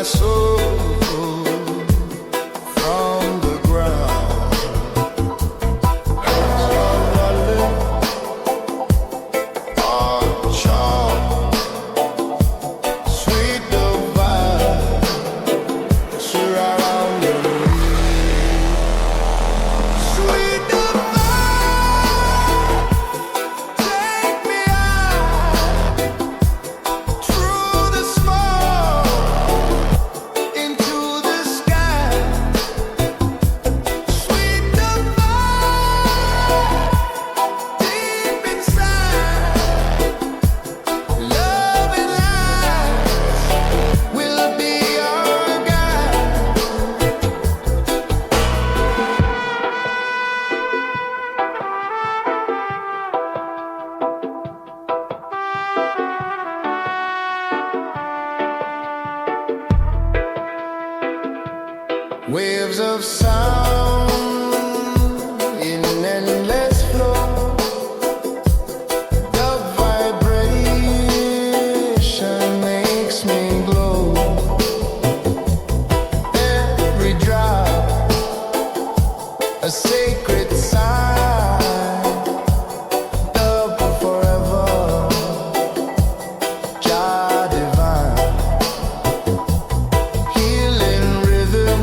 soul from the ground. As I live on charm, sweet divine, surrounding me. Sweet divine, take me out through the smoke into the sky. Sweet divine, deep inside, love and light will be our guide. Waves of sound in endless flow. The vibration makes me glow. Every drop a sacred sign. Love forever, Jah divine. Healing rhythm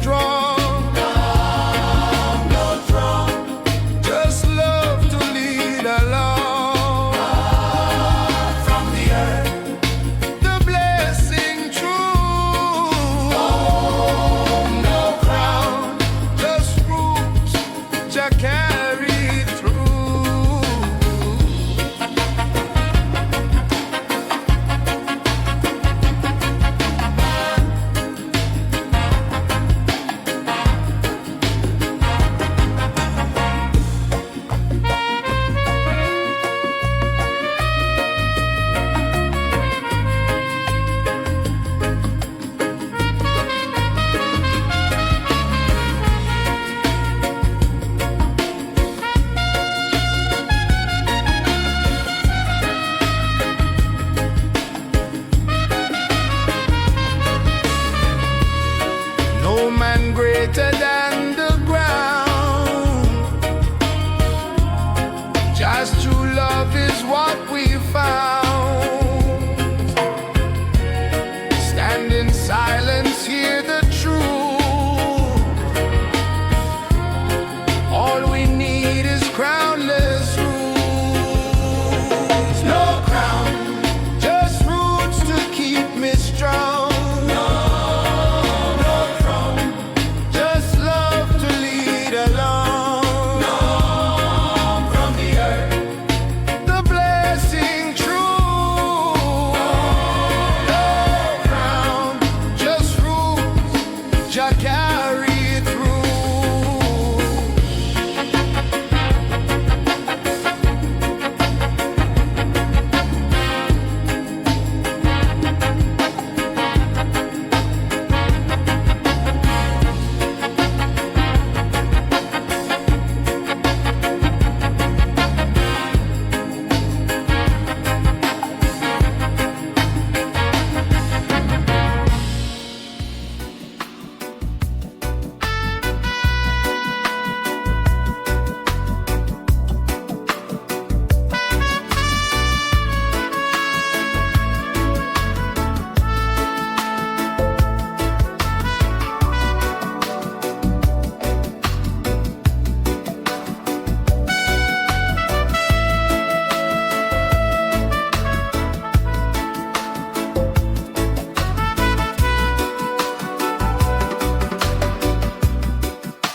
strong. No throne. Just love to lead along. From the earth, the blessing true. No crown, just roots Jah carry through. No man greater than the ground. Just true love is what we found. Stand in silence, hear the truth. All we need is crownless rules. No crown, just roots to keep me strong. Just love to lead along. From the earth, the blessing true. No crown, just roots Jah carry through.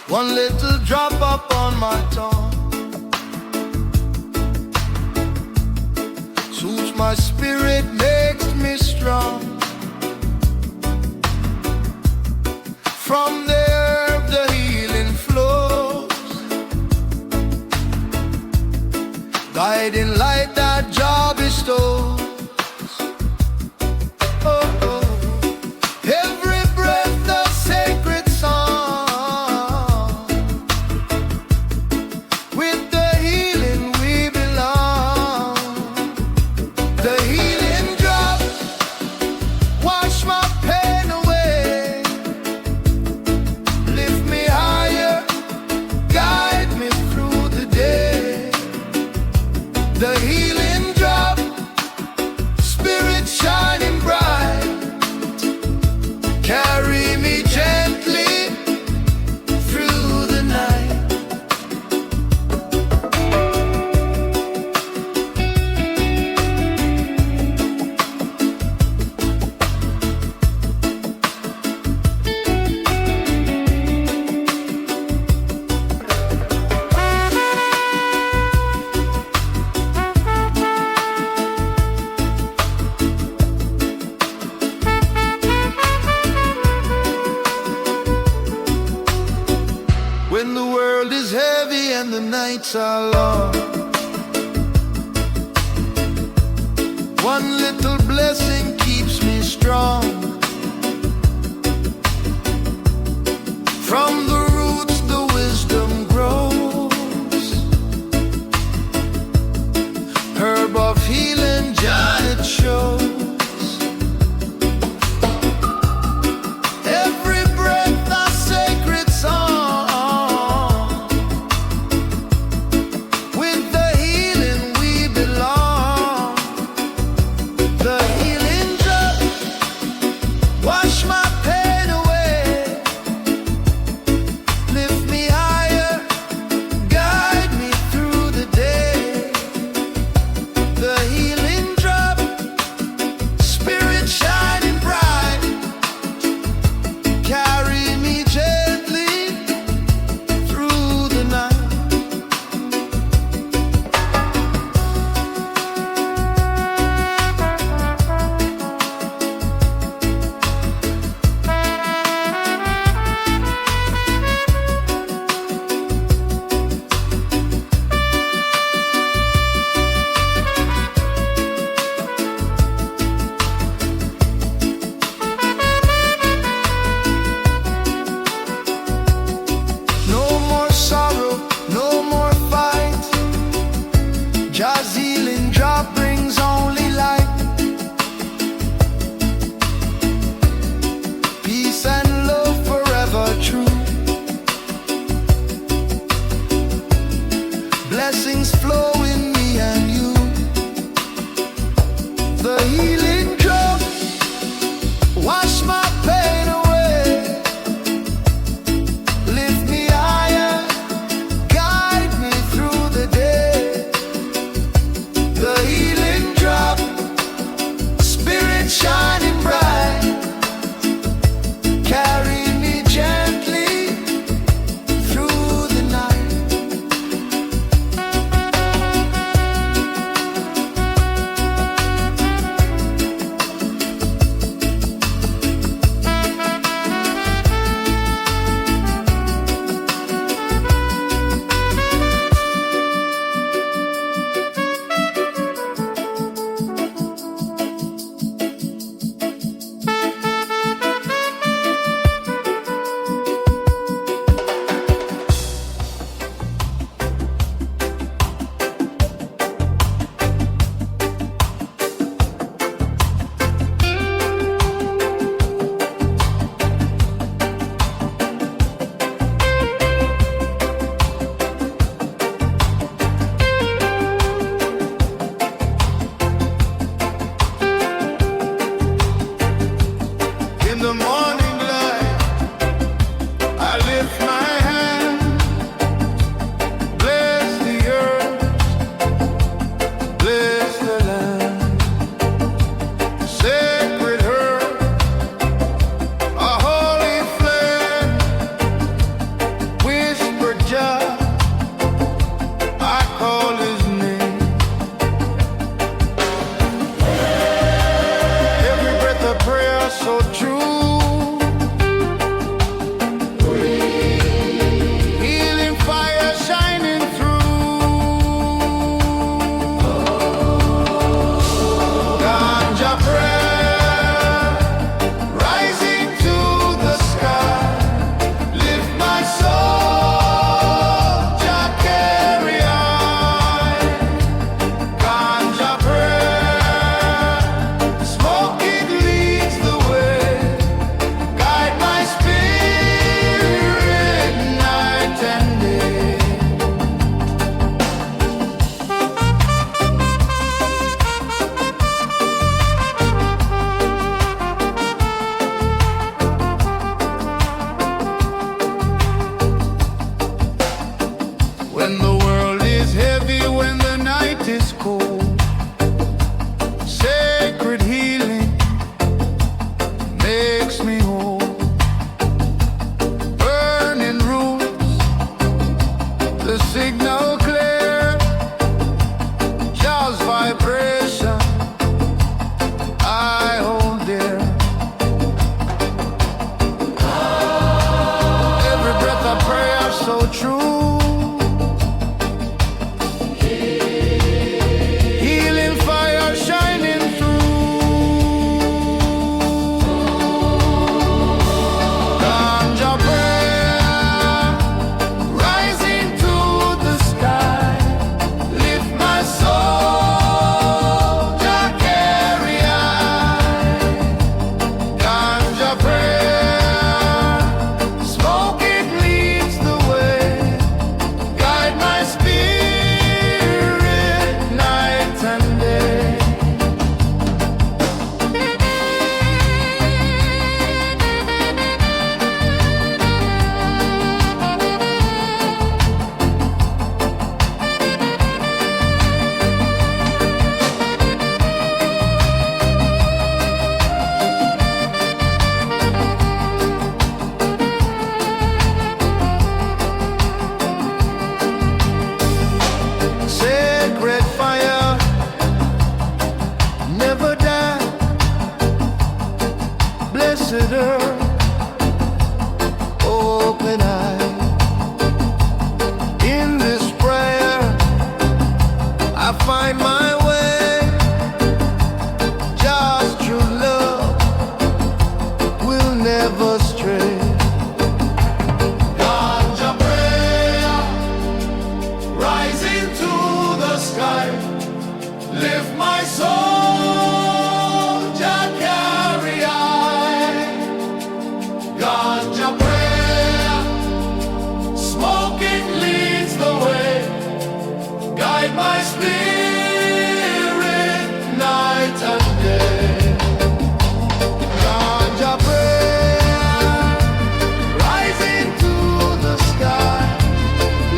One little drop up on my tongue soothes my spirit, makes me strong. From the herb the healing flows, guiding light that Jah bestows. Oh, oh. Every breath a sacred song. With the healing we belong. The healing drop wash my pain away. Lift me higher, guide me through the day. The healing drop, spirit shining bright. Carry me gently through the night. When the world is heavy and the nights are long, one little blessing keeps me strong. From the roots the wisdom grows, herb of healing Jah it shows. Every breath a sacred song. With the healing we belong. The healing drop the signal clear, just vibration I hold dear. Every breath of prayer so true. Healing fire shining through. Ganja prayer rising to the sky. Lift my soul, Jah carry I. Ganja prayer, smoke it leads the way. Guide my spirit night and day. Sacred fire, never die. Blessed earth, open eye. In this prayer, I find my way. Just true love will never stray. Ganja prayer rising to the sky. Lift my soul, Jah carry I. Ganja prayer, smoke it leads the way. Guide my spirit night and day. Ganja prayer rising to the sky.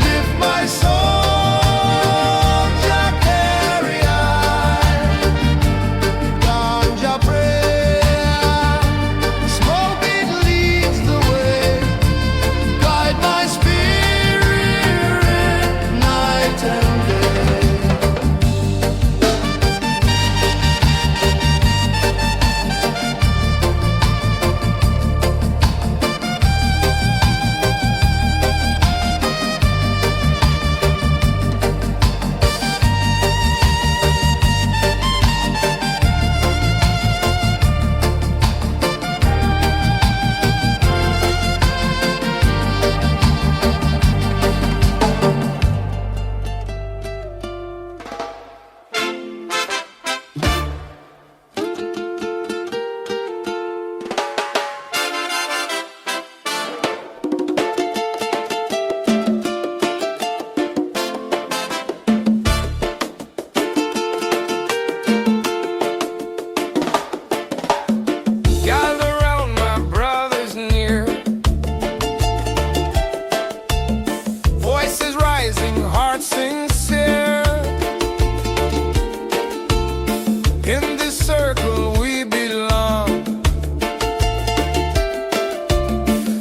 Lift my soul, Jah carry I. Ganja prayer, smoke it leads the way. Guide my spirit night and day. Gather round, my brothers near. Voices rising, hearts sincere. In this circle we belong.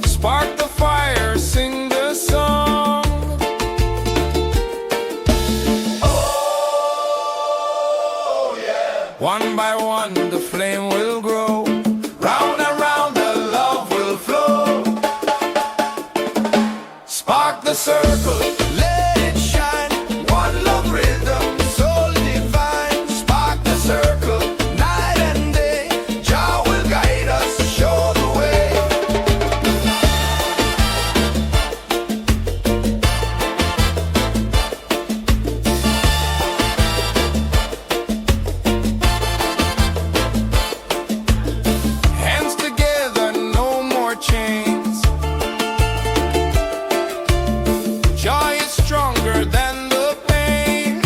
Spark the fire, sing the song. Oh yeah. One by one the flame will grow. Round and round the love will flow. Spark the circle, let it shine. One love rhythm, soul divine. Spark the circle, night and day. Jah will guide us, show the way. Hands together, no more chains. Joy is stronger than the pain.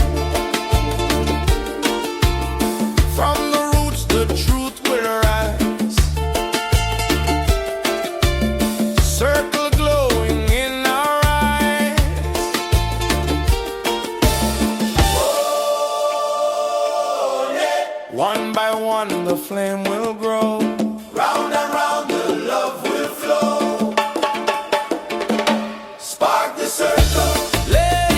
From the roots, the truth will rise. Circle glowing in our eyes. Oh, yeah. One by one, the flame will grow. Round and round, the love will flow. Spark the circle, let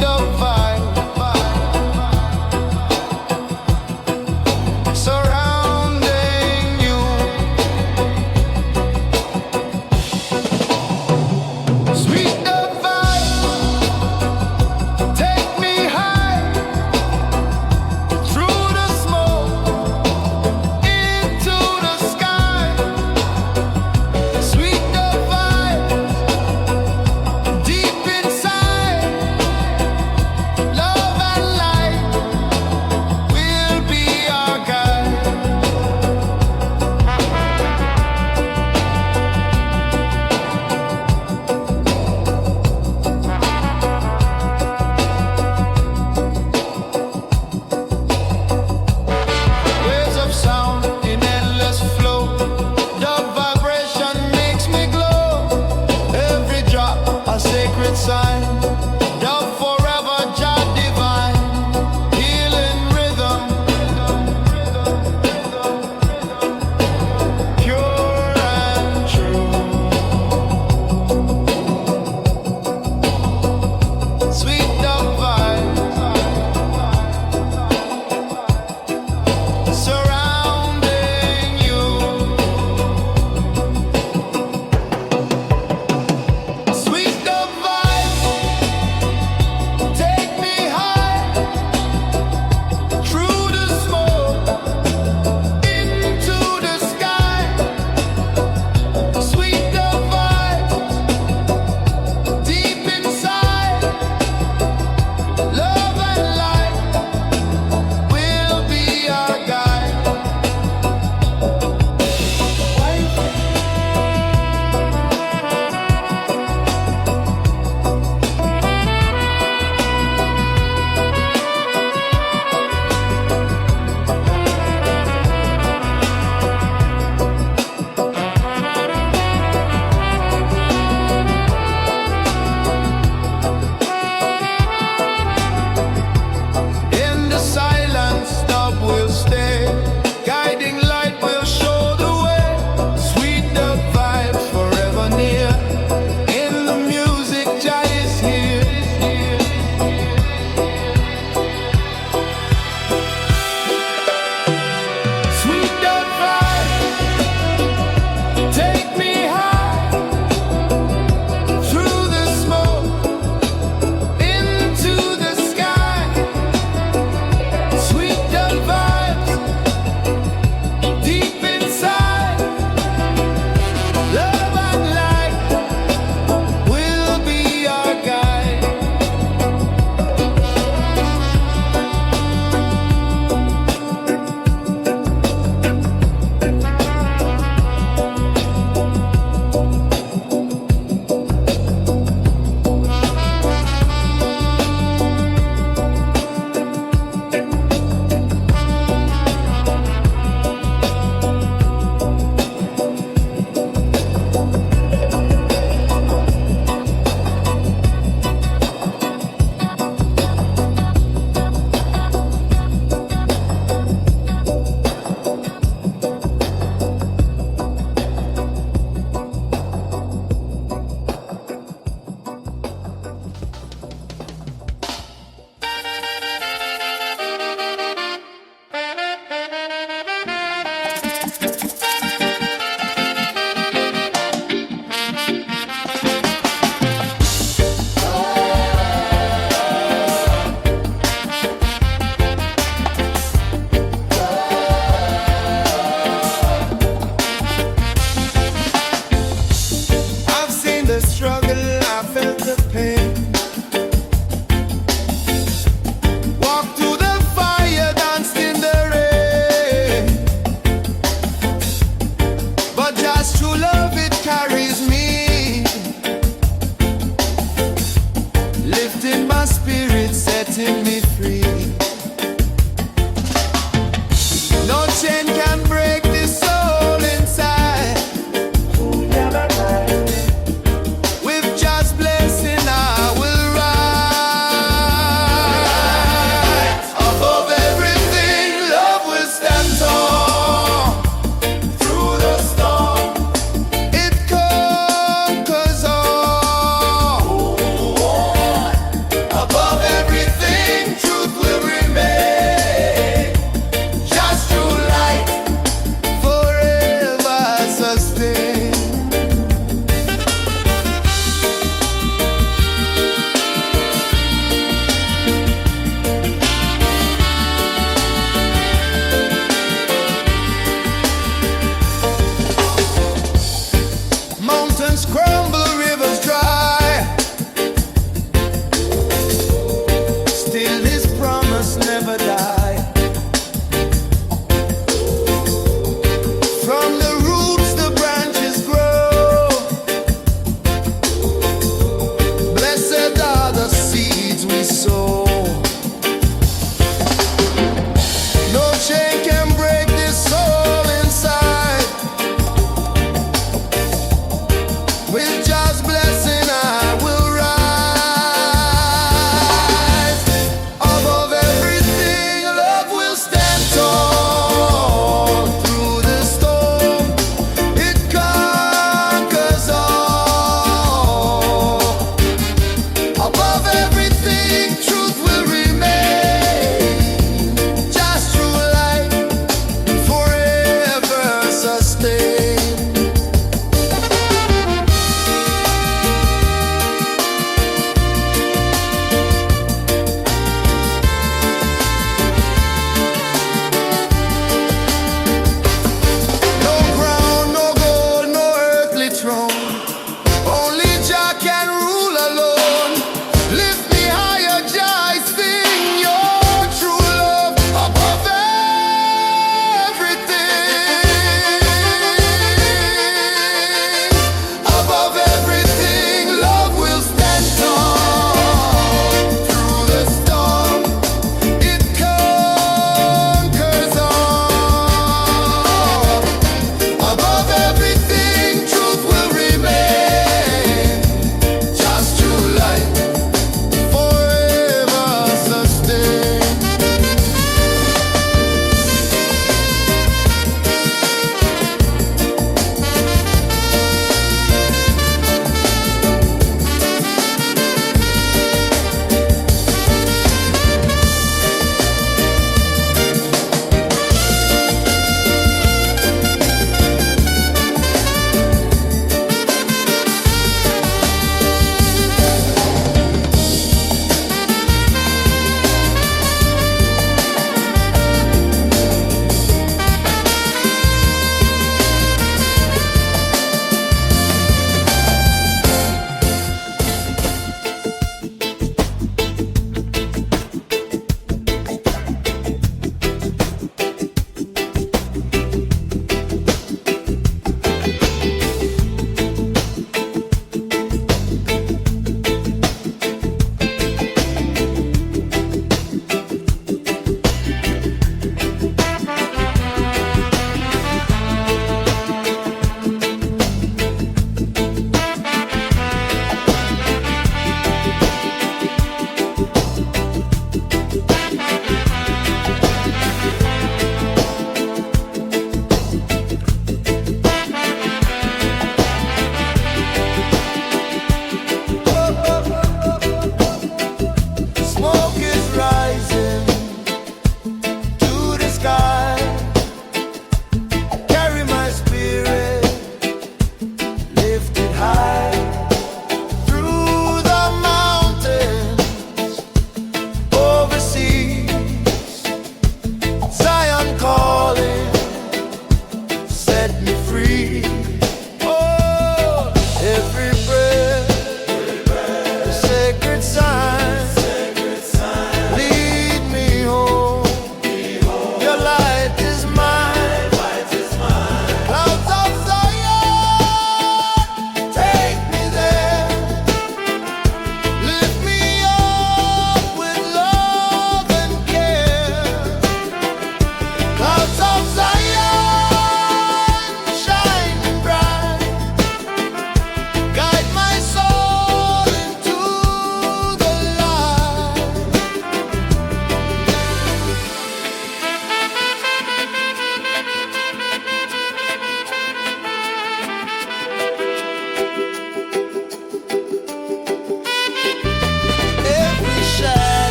the vibe surrounding you. Sweet the vibe, take me high through the smoke into the sky. Sweet the vibe deep inside.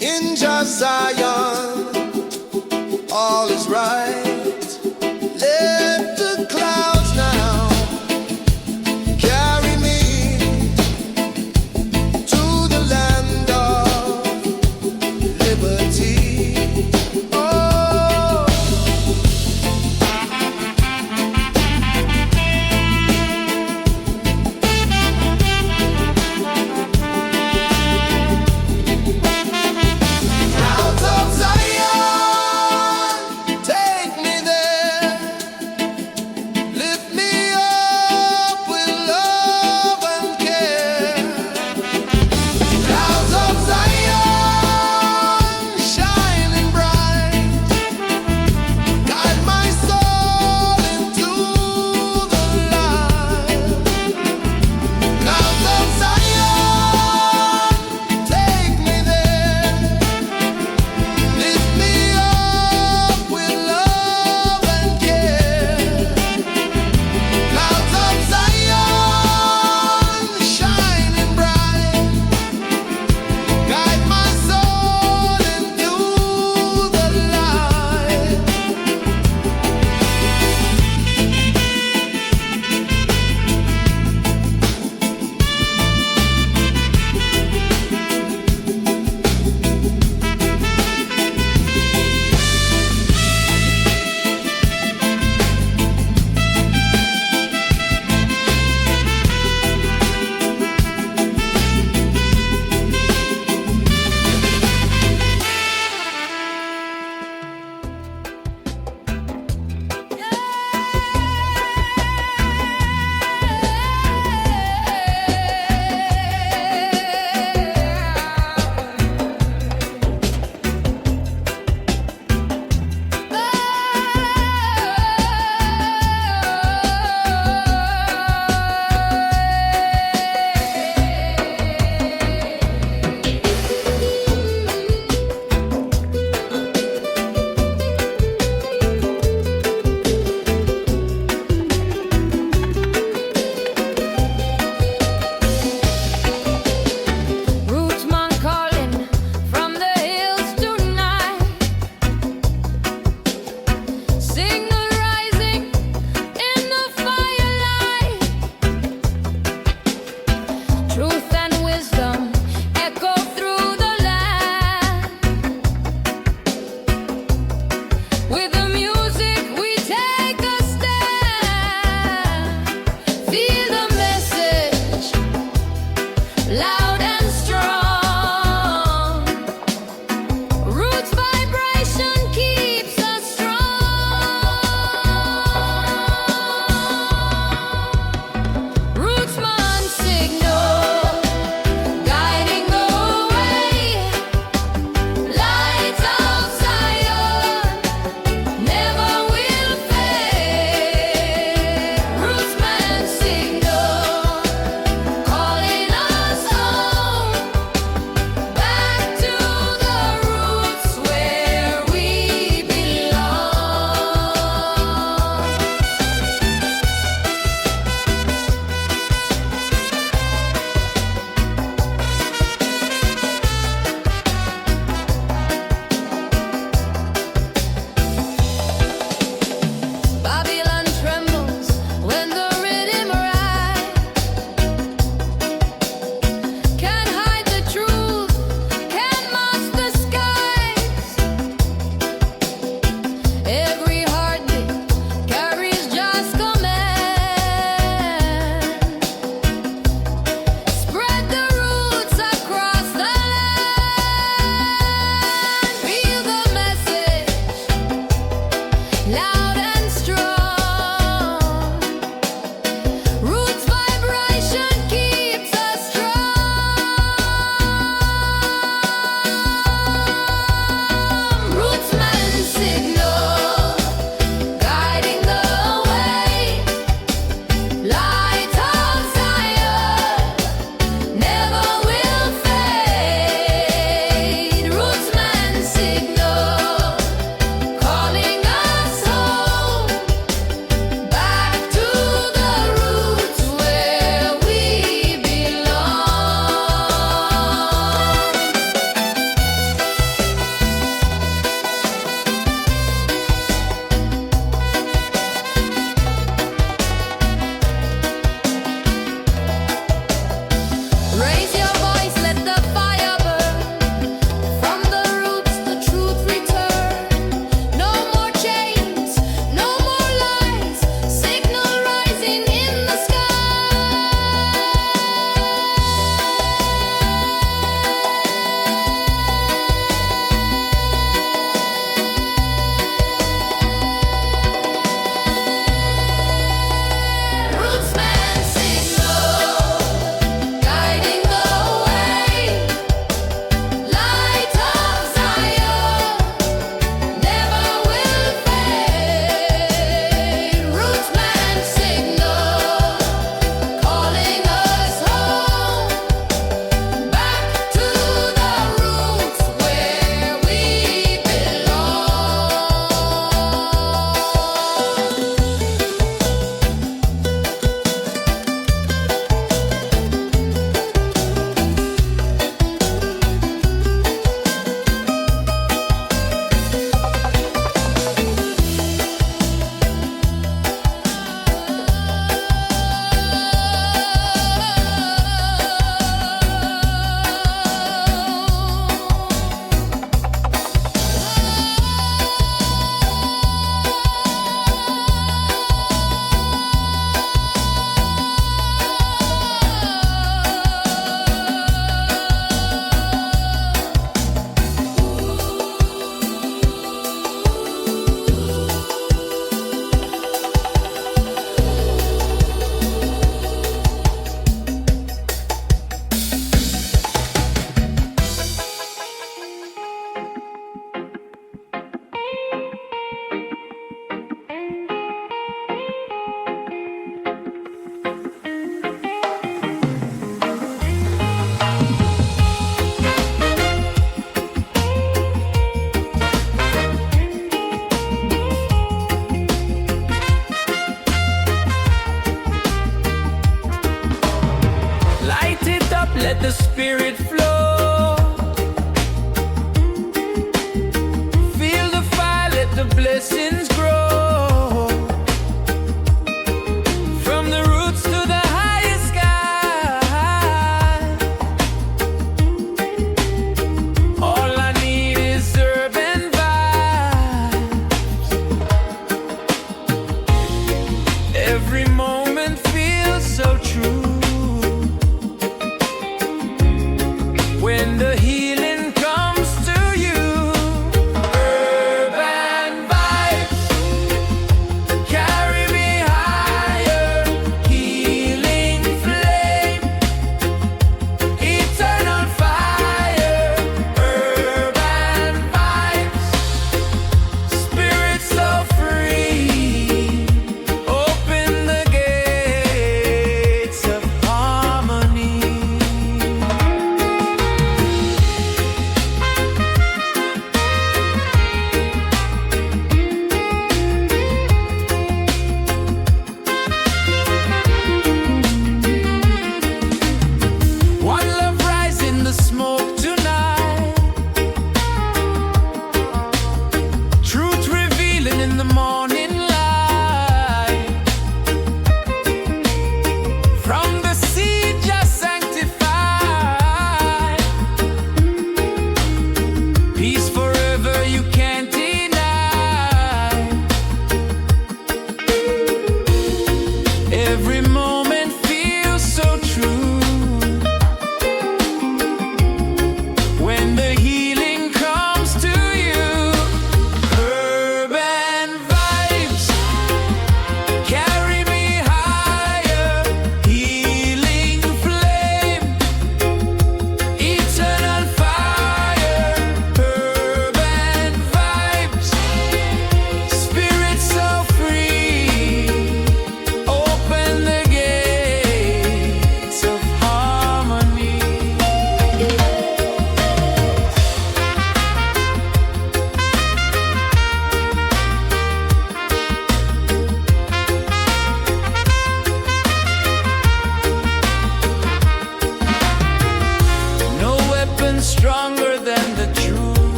In just Zion, all is right. Let the clouds now carry me to the land of liberty. Oh, clouds of Zion.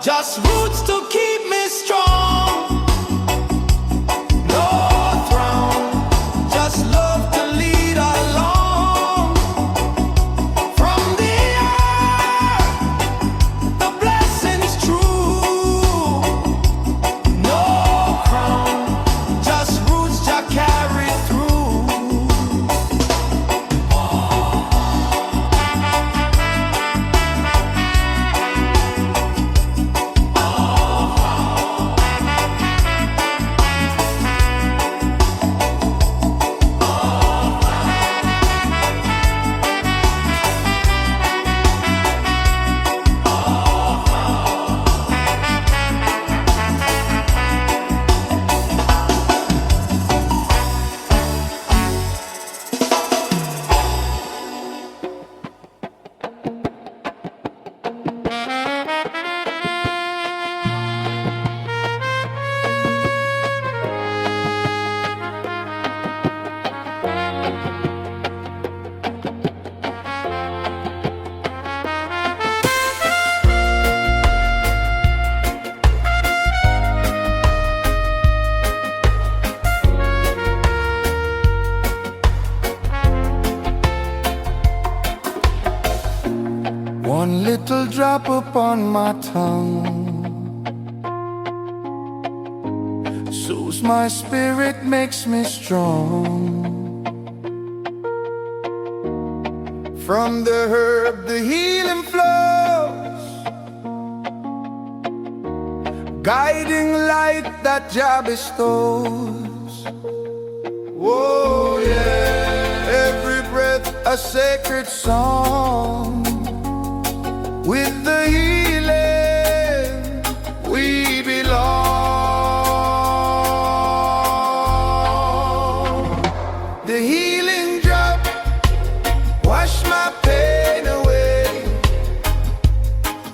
just roots to keep me strong. No throne, just love to lead along. From the earth, the blessings true. No crown, just roots to carry through. One little drop upon my tongue soothes my spirit, makes me strong. From the herb the healing flows, guiding light that Jah bestows. Oh yeah, every breath a sacred song. With the healing we belong. The healing drop wash my pain away,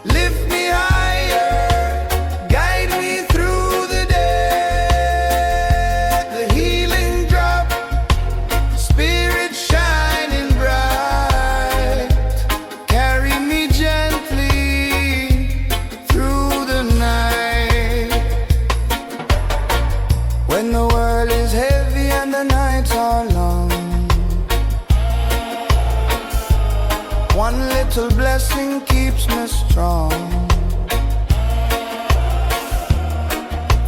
lift me higher, guide me through the day. The healing drop, spirit shining bright, carry me gently through the night. When the world is heavy and the nights are long, one little blessing keeps me strong.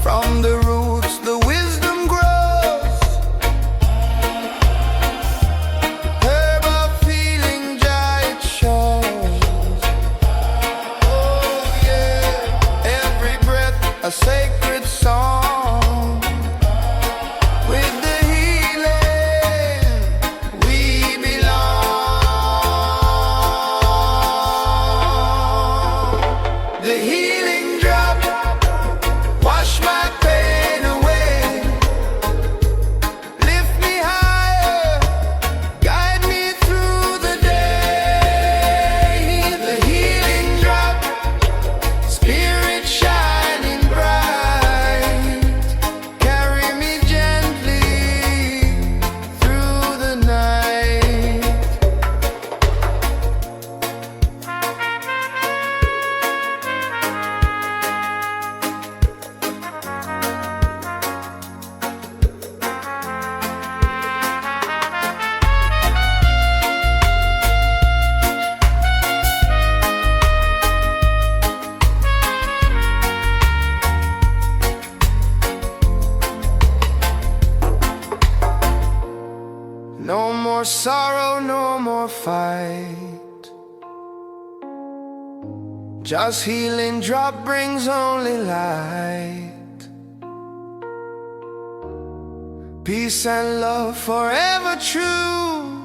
From the roots the wisdom grows, herb of feeling Jah it shows. Oh yeah, every breath a sacred song. With the healing we belong. The healing drop wash my pain away, lift me higher, guide me through the day. The healing drop, spirit shining bright, carry me gently through the night. No more sorrow, no more fight, just healing drop brings only light. Peace and love forever true,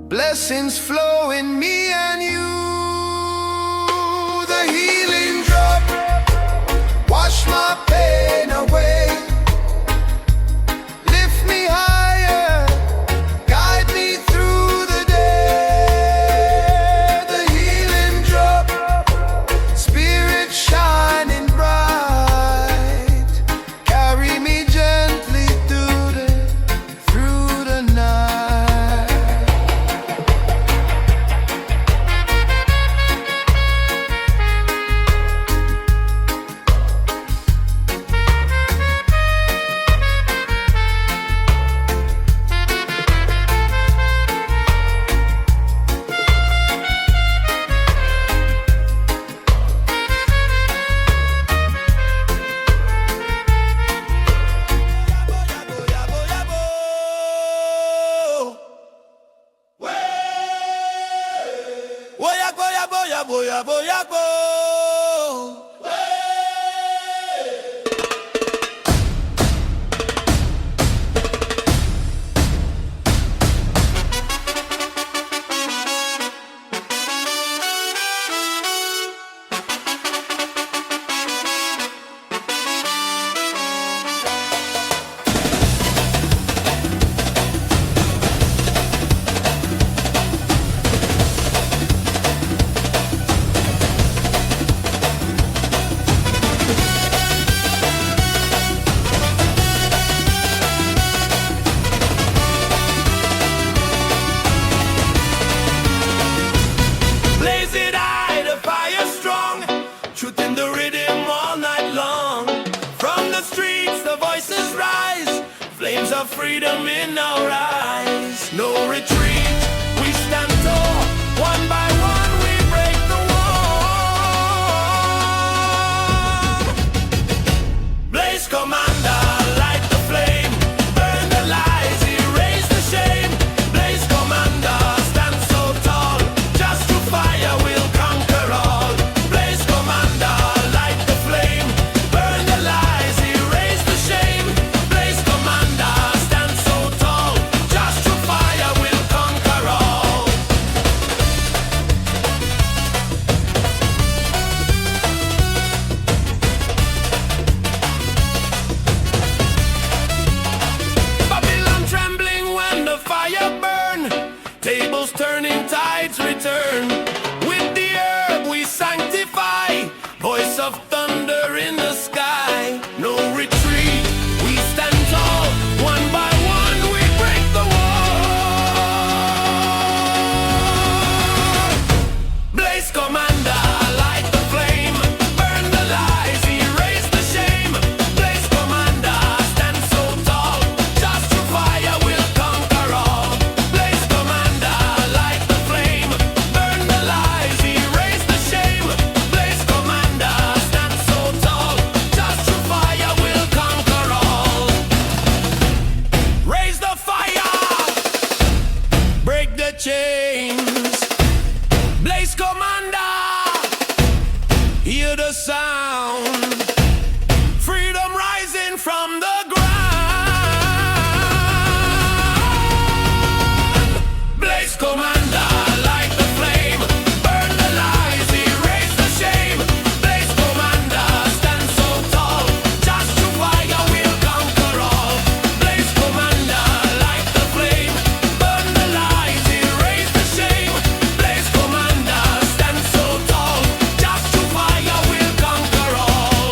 blessings flow in me and you. The healing drop wash my pain away, lift me higher, guide me through the day. The healing drop, spirit shining bright, carry me gently through the night. boya, boya, boya, bo. Blaze it high, the fire strong. Truth in the rhythm all night long. From the streets, the voices rise. Flames of freedom in our eyes. No retreat, we stand tall. One by one, we break the wall. Blaze commander, light the flame. Burn the lies, erase the shame. Blaze commander, stand so tall. Just through fire we'll conquer all. Blaze commander, light the flame. Burn the lies, erase the shame. Blaze commander, stand so tall. Just through fire we'll conquer all. Babylon trembling when the fire burn. Tables turning, tides return. With the herb we sanctify. Voice of thunder in the sky. No retreat, we stand tall. One by one we break the wall. Blaze commander, light the flame. Burn the lies, erase the shame. Blaze commander, stand so tall. Just through fire we'll conquer all. Blaze commander, light the flame. Burn the lies, erase the shame. Blaze commander, stand so tall. Just through fire we'll conquer all. Raise the fire, break the chains. Blaze commander, hear the sound. Freedom rising from the ground. Blaze commander, light the flame. Burn the lies, erase the shame. Blaze commander, stand so tall. Just through fire we'll conquer all. Blaze commander, light the flame. Burn the lies, erase the shame. Blaze commander, stand so tall. Just through fire we'll conquer all.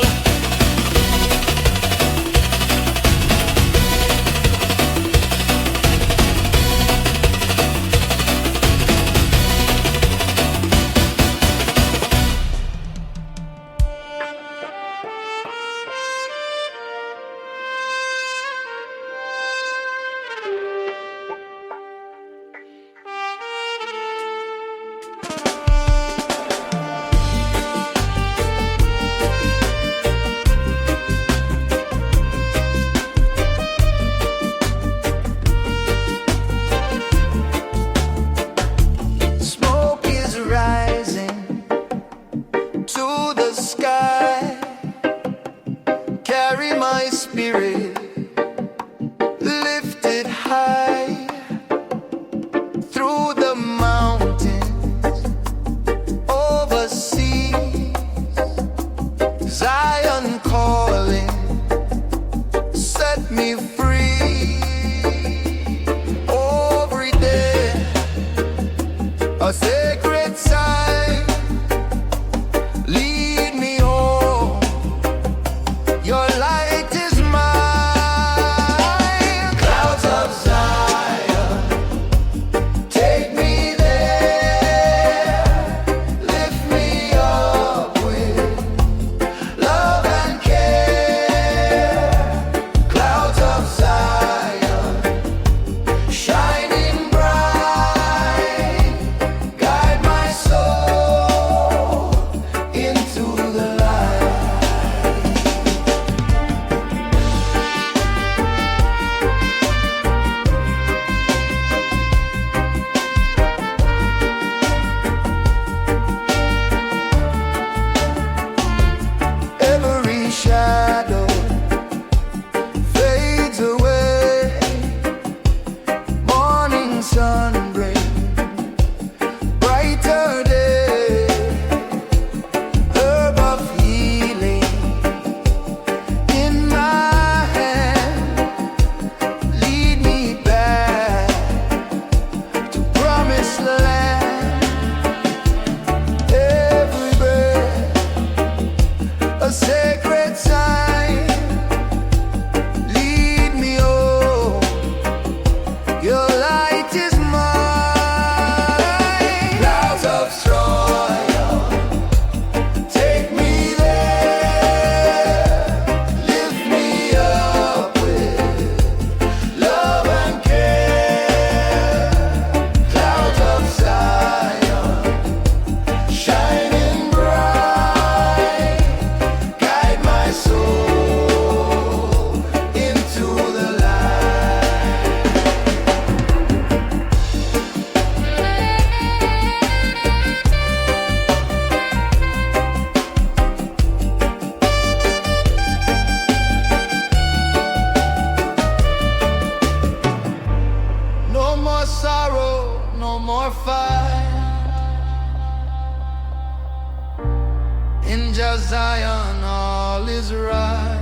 of Zion, all is right.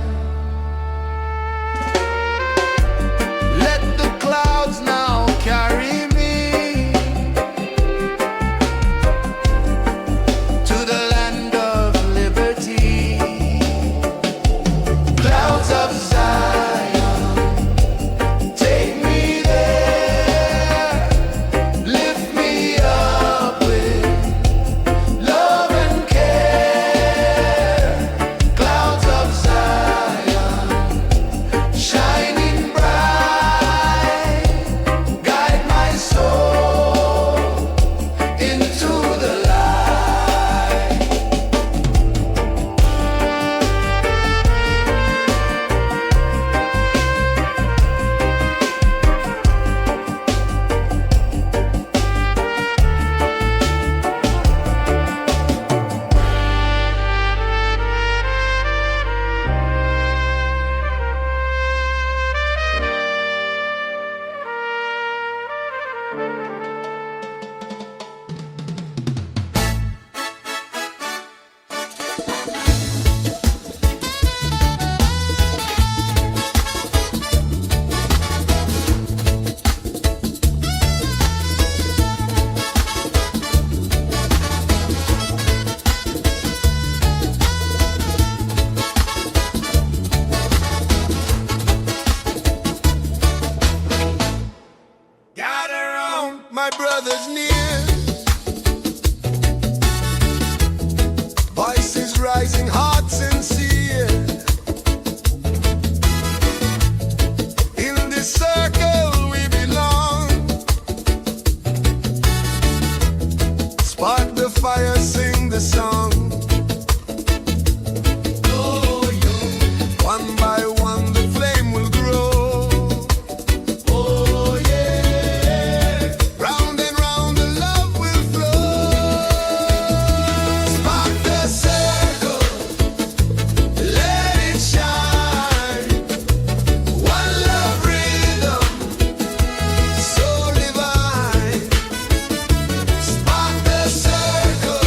Let the clouds now carry me to the land of liberty. Clouds of Zion, take me there, lift me up with love and care. Clouds of Zion, shining bright, guide my soul into the light. Gather round, my brothers near. Voices rising, hearts sincere. In this circle we belong. Spark the fire, sing the song. One by one the flame will grow. Oh yeah. Round and round the love will flow. Spark the circle, let it shine. One love rhythm, so divine. Spark the circle,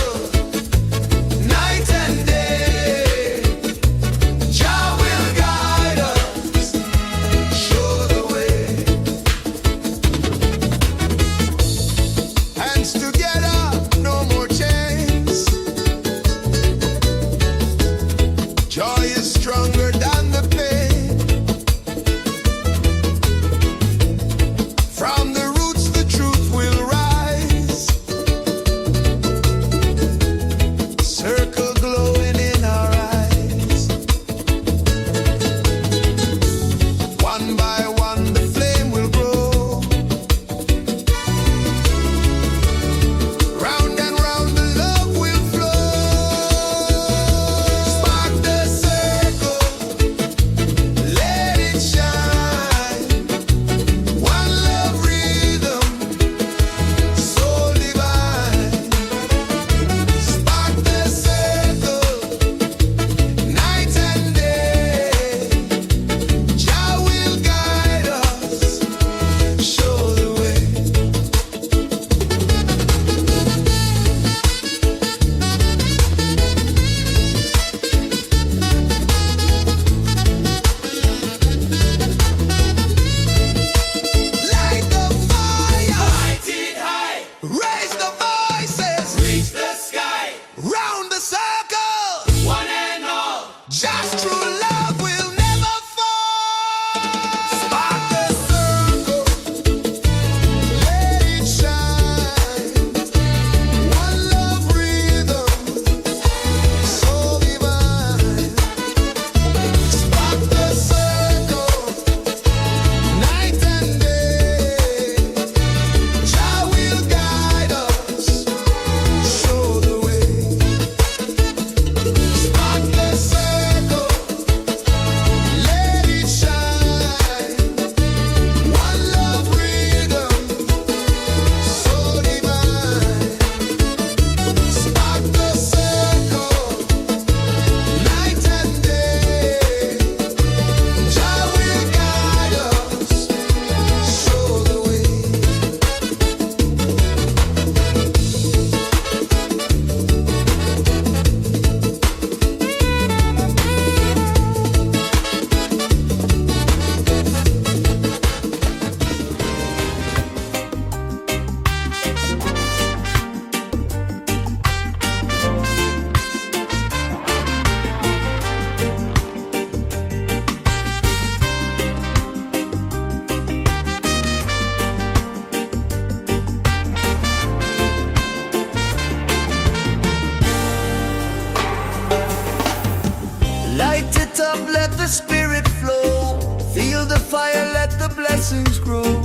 the spirit flow. Feel the fire, let the blessings grow.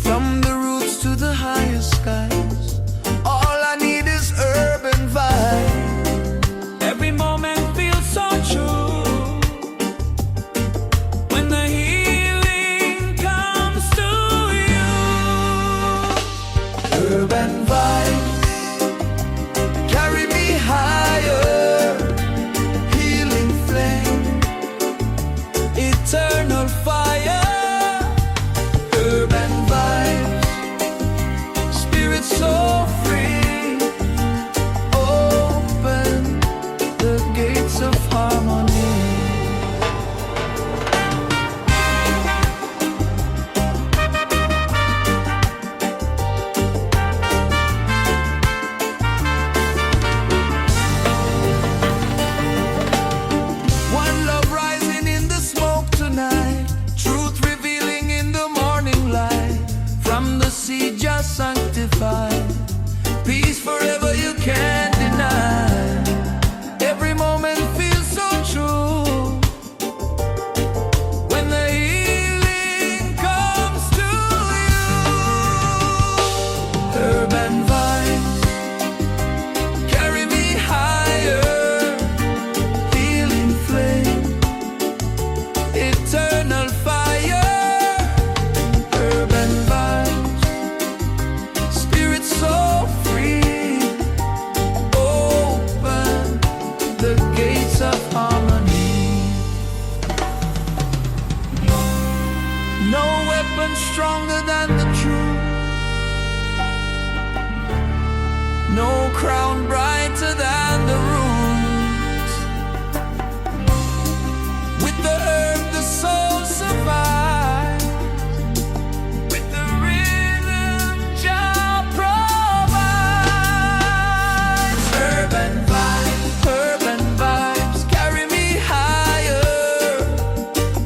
From the roots to the highest skies, all I need is urban vibe. Every moment feels so true when the healing comes to you. Urban vibes carry me higher. Healing flame, eternal fire. Urban vibes, spirit so free. Open the gates of harmony. One love rising in the smoke tonight. Truth revealing in the morning light. From the seed just sanctified. Peace forever you can't deny. Every moment feels so true when the healing comes to you. Urban vibes carry me higher. Healing flame, eternal fire. Urban vibes, spirit so free. Open the gates of harmony. No weapon stronger than the truth. No crown brighter than the roots. With the herb, the soul survives. With the rhythm, Jah provides. Urban vibes carry me higher.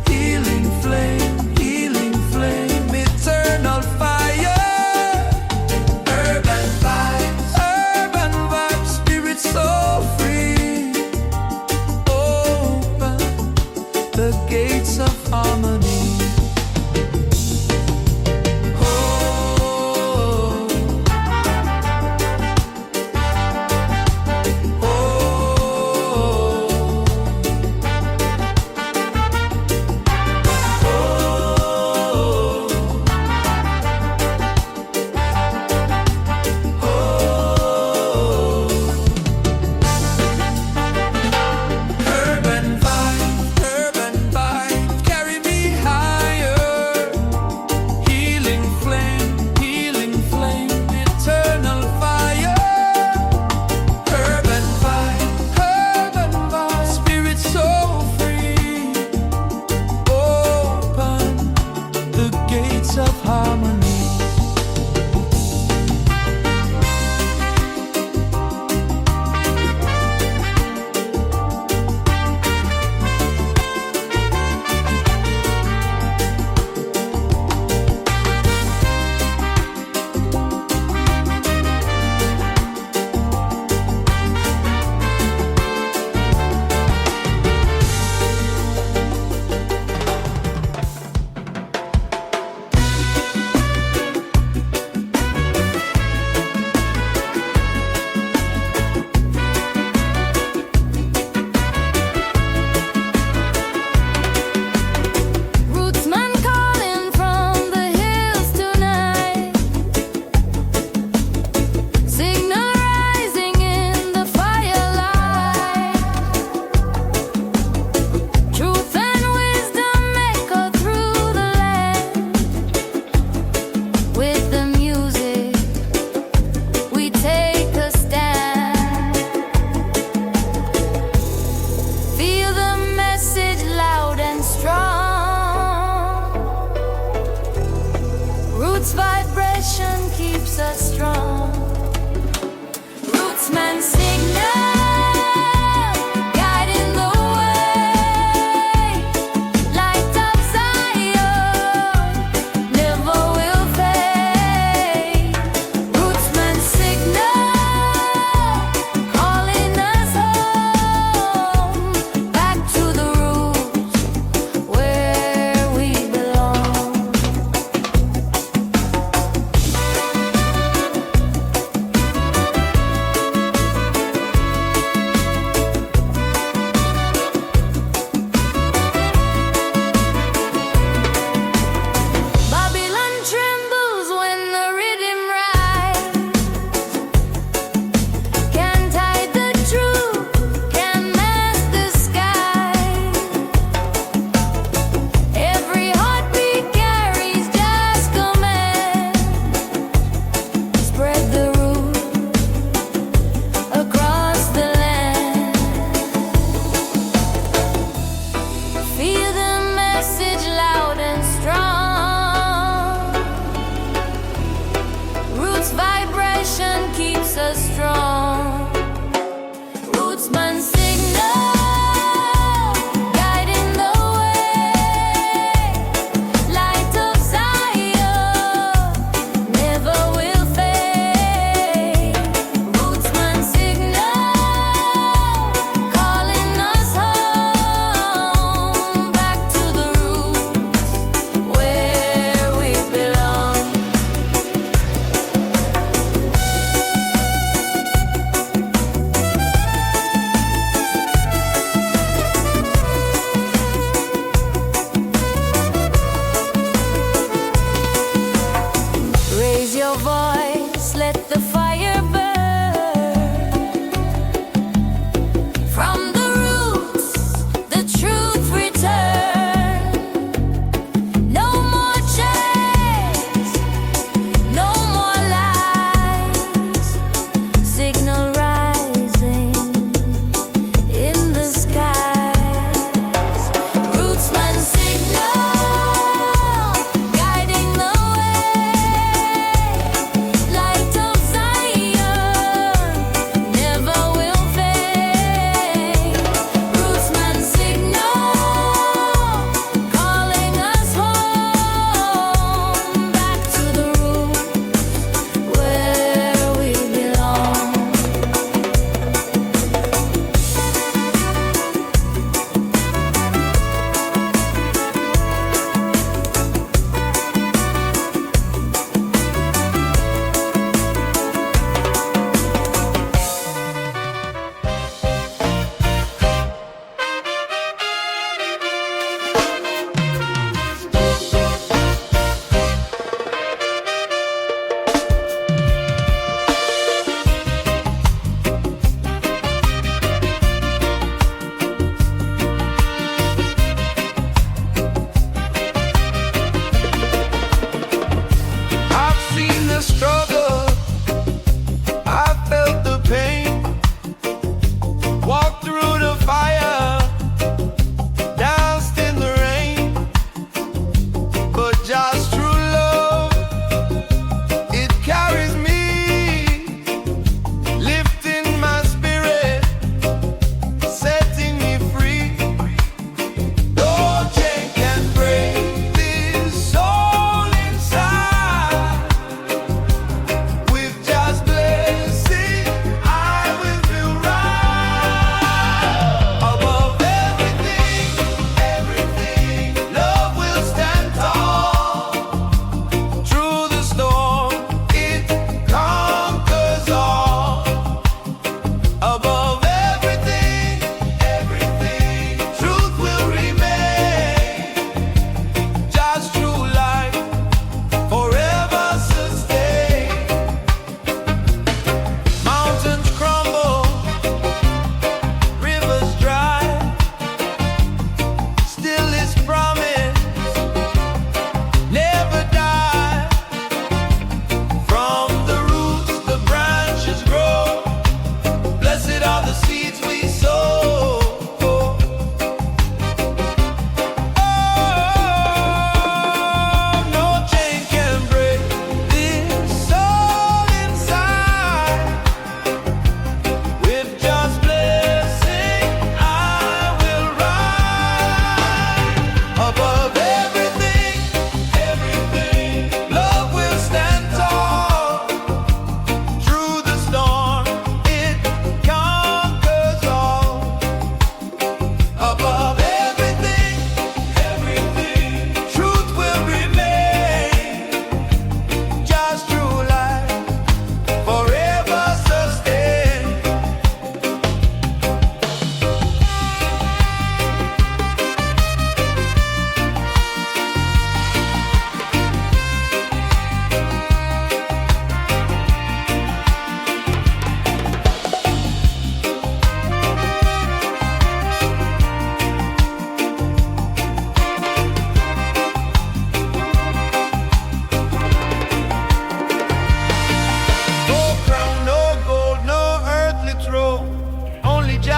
Healing flame, eternal fire. Urban vibes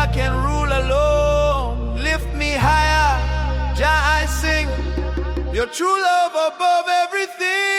Jah can rule alone. Lift me higher, Jah I sing. Your true love above everything.